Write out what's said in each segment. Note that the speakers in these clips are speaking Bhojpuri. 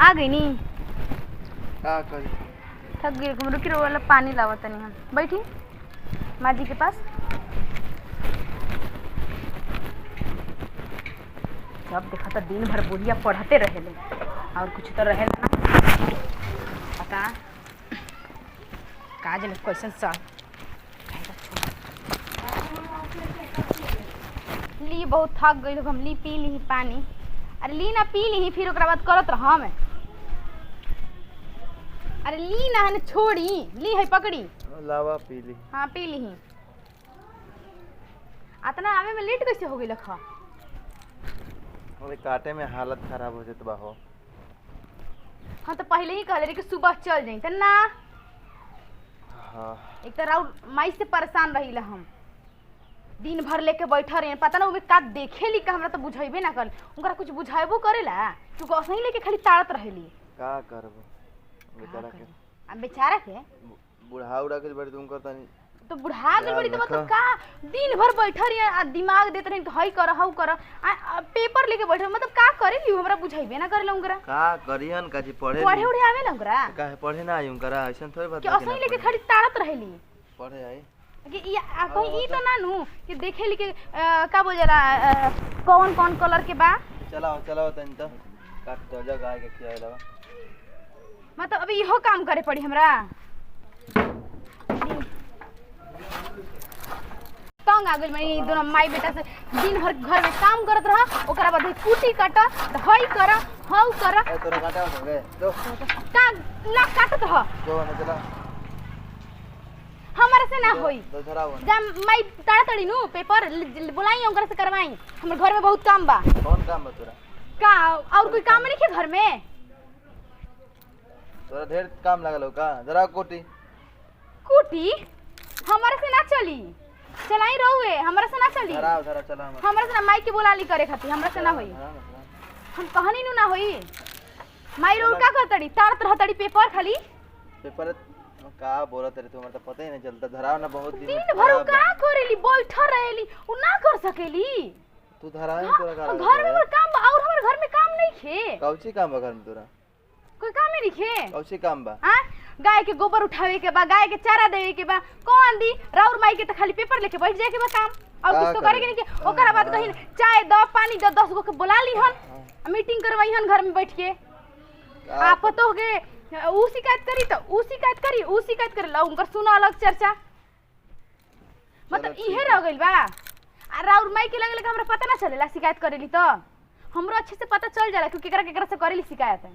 आ गई नी। का करी थक गई रुकी वाला पानी लावा तनी हम बैठी माँ जी के पास। जब देखा तो दिन भर बुढ़िया पढ़ते रहे और कुछ तो रहे ना पता का जन क्वेश्चन सर ली बहुत थक गई हम ली पी ली पानी। अरे ली ना पी ली फिर ओकरा बाद करत रह हम। अरे ली ना है छोड़ी ली है पकड़ी लावा पी ली। हाँ पी ली। अतना आवे में लेट कैसे हो गई लखा। अरे काटे में हालत खराब हो जात बा हो। हाँ तो पहले ही कहले कि सुबह चल जाई त ना। हाँ एक तो राउर माई से परेशान रही हम दिन भर लेके बैठा रहे पता ना का देखे ली का हमरा तो बुझेबे ना कर उनका कुछ बुझाइबो करेला तू ऐसे ही लेके खाली ताड़त रहेली। का करबो बेचारा के अब बेचारा के बुढ़ा उड़ा के बड़ी तुम करता नहीं तो बुढ़ा गई बड़ी तो मतलब का दिन भर बैठा रही दिमाग देते रही हई कर हऊ कर पेपर लेके बैठे मतलब का करेली हमरा बुझाइबे ना करेला उनकरा का करियन का जी पढ़े उड़े आवे ना उनकरा काहे पढ़े ना आई उनकरा ऐसन थोड़ी बात कि ऐसे ही लेके खाली ताड़त रहेली पढ़े आई कि कहीं ई तो ना नु कि देखे ली के का बोल जरा कौन कौन कलर के बा। चलाओ तनी तो काट तो जग आए के खियाइला मतलब अभी इहो काम करे पड़ी हमरा तंग आ गइल मैं दोनों माई बेटा से दिन भर घर में काम करत रहा ओकरा बाद कुटी काटा हई कर हऊ कर ए तोरा काटा हो गए तो का ना काटत ह जो ना चला हमारे से ना होई तो धराओ जब माई ताड़ाताड़ी नु पेपर बुलाई ओकरा से करवाई हमर घर में बहुत काम बा। कौन काम बा तोरा का और कोई काम नहीं है घर में तोरा ढेर काम लागल हो का जरा कोटी कुटी हमारे से ना चली चलाई रहुए हमारे से ना चली धरा चला हमारे से ना माई के बोला ली करे खातिर हमरा से ना होई हम कहनी नु ना होई माई रोल का करतड़ी ताड़त रहतड़ी पेपर खाली पेपर का बोलत रे तुम्हारा तो पता ही नहीं चलता धराव ना बहुत दिन भर का करेली बैठा रहेली उ ना कर सकेली तू धराव तोरा का घर में हमर काम बा और हमर घर में काम नहीं खे कौची काम बा घर में तोरा कोई काम नहीं खे कौची काम बा हां गाय के गोबर उठावे के बा गाय के चारा देवे के बा कौन दी राउर माई के तो खाली पेपर लेके बैठ जाए के बा काम और कुछ तो करे के नहीं के ओकरा बाद कहीं चाय दो पानी दो 10 गो के बुला ली हन मीटिंग करवाई हन घर में बैठ के आप तो के ऊ शिकायत करी तो ऊ शिकायत करे ला उनकर सुनो अलग चर्चा मतलब इहे रह गइल बा आ राउर माई के लगे हमरा पता ना चलेला शिकायत करेली तो हमरो अच्छे से पता चल जाला क्योंकि केकरा से करेली शिकायत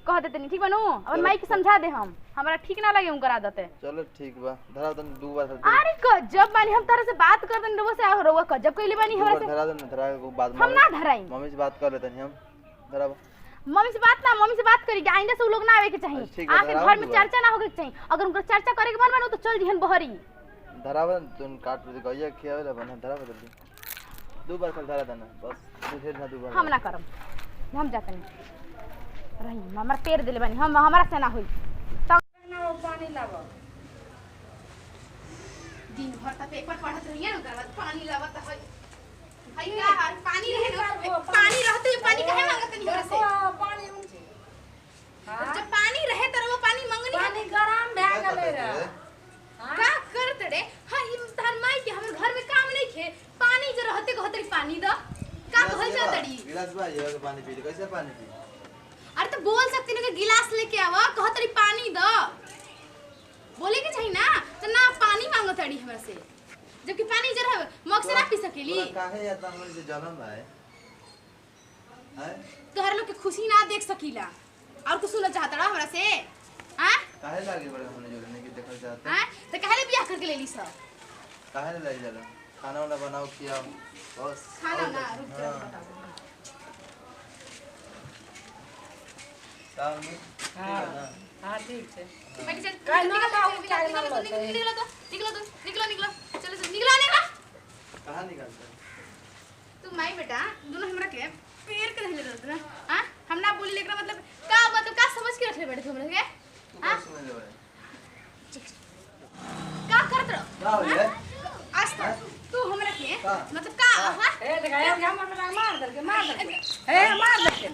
कह देते नहीं ठीक बनू और माई के समझा दे हम हमरा ठीक ना लगे उनकर आदत है। चलो ठीक बा धरा तन दो बार अरे गजब बानी हम तारे से बात कर दन रोवा से रोवा गजब कइले बानी हमरा से धरा को बाद हम ना धराई मम्मी से बात कर लेते हम धरा मम्मी से बात करी आइंदा से उ लोग ना आवे के चाहिए आके घर में चर्चा ना होके चाहिए अगर उनकर चर्चा करे के मन बनो तो चल दिहन बहरी धरावन तुम काट दे गइया खियावे ला बना धरा बदल दो बार कल धरा देना बस तुझे ना दो बार हम ना करम हम जाते नहीं रही हमरा पेड़ देले बानी हम हमरा से ना होई त ना पानी लावा दिन भर त पेपर पढ़त रहिए न ओकर बाद पानी लावा त है भाई का पानी रहे ना पानी रहते पानी काहे मांगत नहीं हमरा से पानी हां जब पानी रहे त वो पानी मांगनी पानी गरम भए गेले रे का करत रे हां ई तार माई के हमर घर में काम नहीं खे पानी जो रहते कहतरी पानी द का कहल जातड़ी गिलास बा ये पानी पी कैसे पानी पी अरे तो बोल सकती ना कि गिलास लेके आवा कहतरी पानी द बोले के चाहिए ना तो ना पानी मांगो तड़ी हमरा से जबकि पानी जरा मग से ना पी सकेली काहे आता हमर से जलन बा है तोहर लोग के खुशी ना देख सकीला और कुछ सुनना चाहता रहा हमरा से हां काहे लागे बड़े हमने जोड़ने की देखल चाहते हां तो काहे ले बियाह करके लेली सब काहे ले जाला खाना वाला बनाओ खियाओ बस खाना ना रुक जा बताओ काम हां हां ठीक है बैठ चल काय ना लाओ काय ना निकलो चलो निकलो कहां निकलता तू माई बेटा दोनों हमरा के पैर के रहले रहत ना हां हम ना बोली लेकरा मतलब का समझ के रखले बैठे हमरा के हां समझ ले का करत रह का हो रे आज तक तू हमरा के मतलब का हां ए देखा हम मार दे के ए मार दे के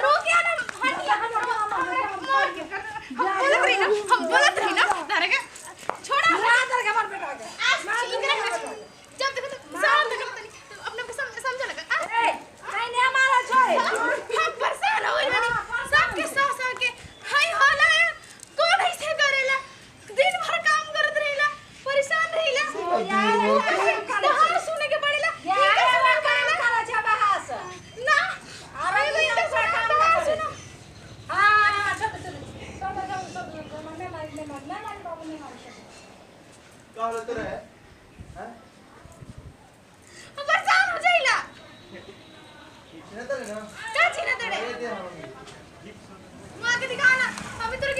रुक या ना हटिया मार के हम बोलत रही ना तारे के छोड़ा रात के मार बेटा के जब देखो तो शाम तक अपने को समझ लगा ए नहीं ने मारा छोड़ हम परेशान हो गइल बानी सबके साथ के हाय होला कौन ऐसे करेला दिन भर काम करत रहेला परेशान रहेला कहां सुने के पड़ेला करा छे बहास ना अरे भाई तो काम सुनो हां सब मैं मार बाबू ने मार का होले तेरे हैं हम परेशान हो जाइला कितने तेरे ना का छीना तेरे ये दे हम मां के दिखाना अभी तेरे